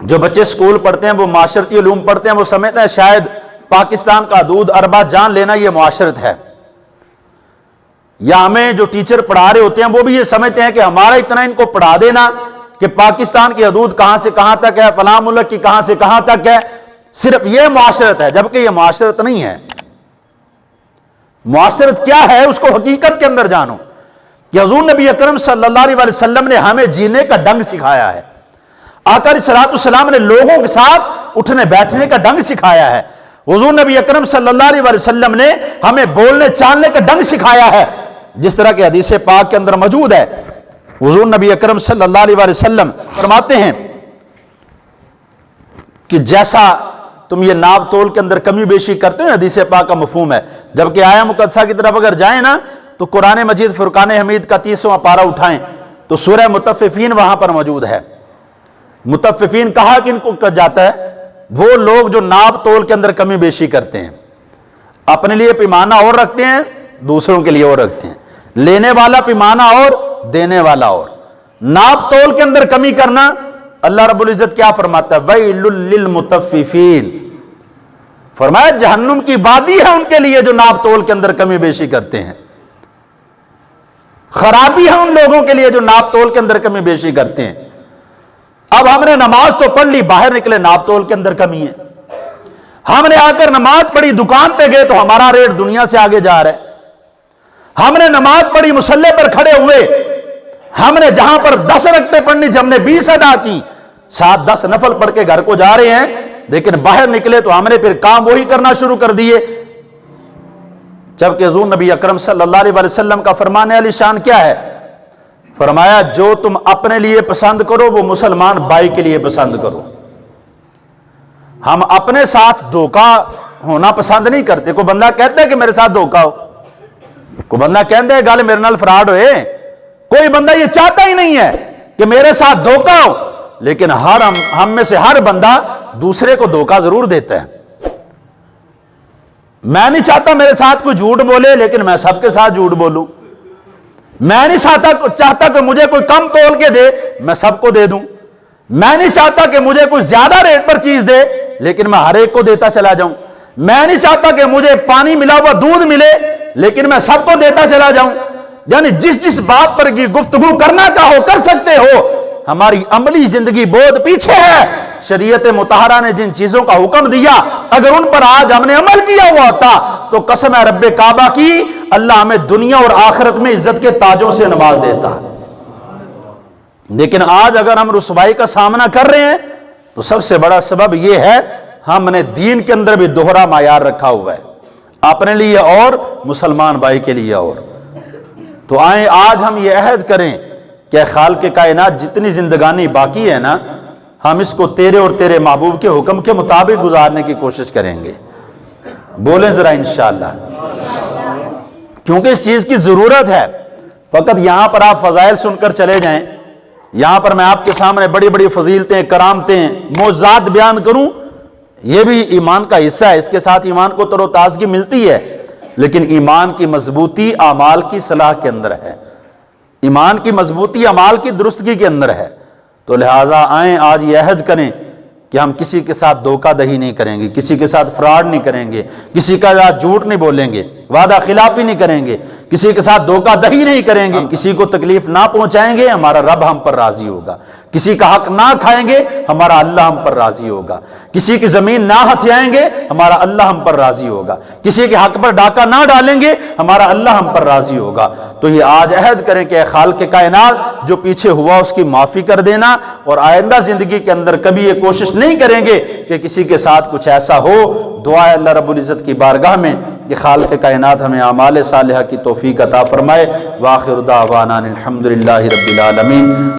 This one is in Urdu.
جو بچے سکول پڑھتے ہیں، وہ معاشرتی علوم پڑھتے ہیں، وہ سمجھتے ہیں شاید پاکستان کا حدود اربع جان لینا یہ معاشرت ہے، یا ہمیں جو ٹیچر پڑھا رہے ہوتے ہیں وہ بھی یہ سمجھتے ہیں کہ ہمارا اتنا ان کو پڑھا دینا کہ پاکستان کی حدود کہاں سے کہاں تک ہے، فلاں ملک کی کہاں سے کہاں تک ہے، صرف یہ معاشرت ہے، جبکہ یہ معاشرت نہیں ہے۔ معاشرت کیا ہے اس کو حقیقت کے اندر جانو کہ حضور نبی اکرم صلی اللہ علیہ وسلم نے ہمیں جینے کا ڈنگ سکھایا ہے۔ آقا علیہ السلام نے لوگوں کے ساتھ اٹھنے بیٹھنے کا ڈنگ سکھایا ہے۔ حضور نبی اکرم صلی اللہ علیہ وسلم نے ہمیں بولنے چالنے کا ڈنگ سکھایا ہے، جس طرح کہ حدیث پاک کے اندر موجود ہے۔ حضور نبی اکرم صلی اللہ علیہ وسلم فرماتے ہیں کہ جیسا تم یہ ناپ تول کے اندر کمی بیشی کرتے ہو، حدیث پاک کا مفہوم ہے، جبکہ آیا مقدسہ کی طرف اگر جائیں نا تو قرآن مجید فرقان حمید کا 30واں پارہ اٹھائیں تو سورہ مطففین وہاں پر موجود ہے۔ مطففین کہا کہ ان کو کہا جاتا ہے وہ لوگ جو ناپ تول کے اندر کمی بیشی کرتے ہیں، اپنے لیے پیمانہ اور رکھتے ہیں، دوسروں کے لیے اور رکھتے ہیں، لینے والا پیمانہ اور دینے والا اور، ناپ تول کے اندر کمی کرنا۔ اللہ رب العزت کیا فرماتا ہے؟ وَيْلٌ لِّلْمُطَفِّفِينَ، فرمایا جہنم کی وادی ہے ان کے لیے جو ناپ تول کے اندر کمی بیشی کرتے ہیں، خرابی ہے ان لوگوں کے لیے جو ناپ تول کے اندر کمی بیشی کرتے ہیں۔ اب ہم نے نماز تو پڑھ لی، باہر نکلے ناپ تول کے اندر کمی ہے۔ ہم نے آ کر نماز پڑھی، دکان پہ گئے تو ہمارا ریٹ دنیا سے آگے جا رہا ہے۔ ہم نے نماز پڑھی، مصلی پر کھڑے ہوئے، ہم نے جہاں پر 10 رکعتیں پڑھنی تھی ہم نے 20 ادا کی، 7-10 نفل پڑھ کے گھر کو جا رہے ہیں، لیکن باہر نکلے تو ہم نے پھر کام وہی کرنا شروع کر دیے۔ جبکہ حضور نبی اکرم صلی اللہ علیہ وسلم کا فرمان علی شان کیا ہے؟ فرمایا جو تم اپنے لیے پسند کرو وہ مسلمان بھائی کے لیے پسند کرو۔ ہم اپنے ساتھ دھوکہ ہونا پسند نہیں کرتے۔ کوئی بندہ کہتا ہے کہ میرے ساتھ دھوکہ ہو، کوئی بندہ کہتا ہے گل میرے نال فراڈ ہوئے، کوئی بندہ یہ چاہتا ہی نہیں ہے کہ میرے ساتھ دھوکہ ہو، لیکن ہم میں سے ہر بندہ دوسرے کو دھوکہ ضرور دیتا ہے۔ میں نہیں چاہتا میرے ساتھ کوئی جھوٹ بولے، لیکن میں سب کے ساتھ جھوٹ بولوں۔ میں نہیں چاہتا کہ مجھے کوئی کم تول کے دے، میں سب کو دے دوں۔ میں نہیں چاہتا کہ مجھے کوئی زیادہ ریٹ پر چیز دے، لیکن میں ہر ایک کو دیتا چلا جاؤں۔ میں نہیں چاہتا کہ مجھے پانی ملا ہوا دودھ ملے، لیکن میں سب کو دیتا چلا جاؤں۔ یعنی جس بات پر گفتگو کرنا چاہو کر سکتے ہو۔ ہماری عملی زندگی بہت پیچھے ہے۔ شریعت مطہرہ نے جن چیزوں کا حکم دیا اگر ان پر آج ہم نے عمل کیا ہوا ہوتا تو قسم ہے رب کعبہ کی اللہ ہمیں دنیا اور آخرت میں عزت کے تاجوں سے نواز دیتا۔ لیکن آج اگر ہم رسوائی کا سامنا کر رہے ہیں تو سب سے بڑا سبب یہ ہے ہم نے دین کے اندر بھی دوہرا معیار رکھا ہوا ہے، اپنے لیے اور محسوس بھائی کے لیے اور۔ تو آئیں آج ہم یہ عہد کریں کہ خالق کائنات جتنی زندگانی باقی ہے نا، ہم اس کو تیرے اور تیرے محبوب کے حکم کے مطابق گزارنے کی کوشش کریں گے۔ بولیں ذرا انشاءاللہ، کیونکہ اس چیز کی ضرورت ہے۔ فقط یہاں پر آپ فضائل سن کر چلے جائیں، یہاں پر میں آپ کے سامنے بڑی بڑی فضیلتیں، کرامتیں، معجزات بیان کروں، یہ بھی ایمان کا حصہ ہے، اس کے ساتھ ایمان کو تر و تازگی ملتی ہے، لیکن ایمان کی مضبوطی اعمال کی صلاح کے اندر ہے، ایمان کی مضبوطی اعمال کی درستگی کے اندر ہے۔ تو لہٰذا آئیں آج یہ عہد کریں کہ ہم کسی کے ساتھ دھوکہ دہی نہیں کریں گے، کسی کے ساتھ فراڈ نہیں کریں گے، کسی کا ساتھ جھوٹ نہیں بولیں گے، وعدہ خلافی نہیں کریں گے، کسی کے ساتھ دھوکہ دہی نہیں کریں گے، کسی کو تکلیف نہ پہنچائیں گے، ہمارا رب ہم پر راضی ہوگا، کسی کا حق نہ کھائیں گے، ہمارا اللہ ہم پر راضی ہوگا، کسی کی زمین نہ ہتھیائیں گے، ہمارا اللہ ہم پر راضی ہوگا، کسی کے حق پر ڈاکہ نہ ڈالیں گے، ہمارا اللہ ہم پر راضی ہوگا۔ تو یہ آج عہد کریں کہ اے خالق کائنات جو پیچھے ہوا اس کی معافی کر دینا، اور آئندہ زندگی کے اندر کبھی یہ کوشش نہیں کریں گے کہ کسی کے ساتھ کچھ ایسا ہو۔ دعا ہے اللہ رب العزت کی بارگاہ میں کہ خالق کائنات ہمیں اعمال صالحہ کی توفیق عطا فرمائے۔ وآخر دعوانا الحمدللہ رب العالمین۔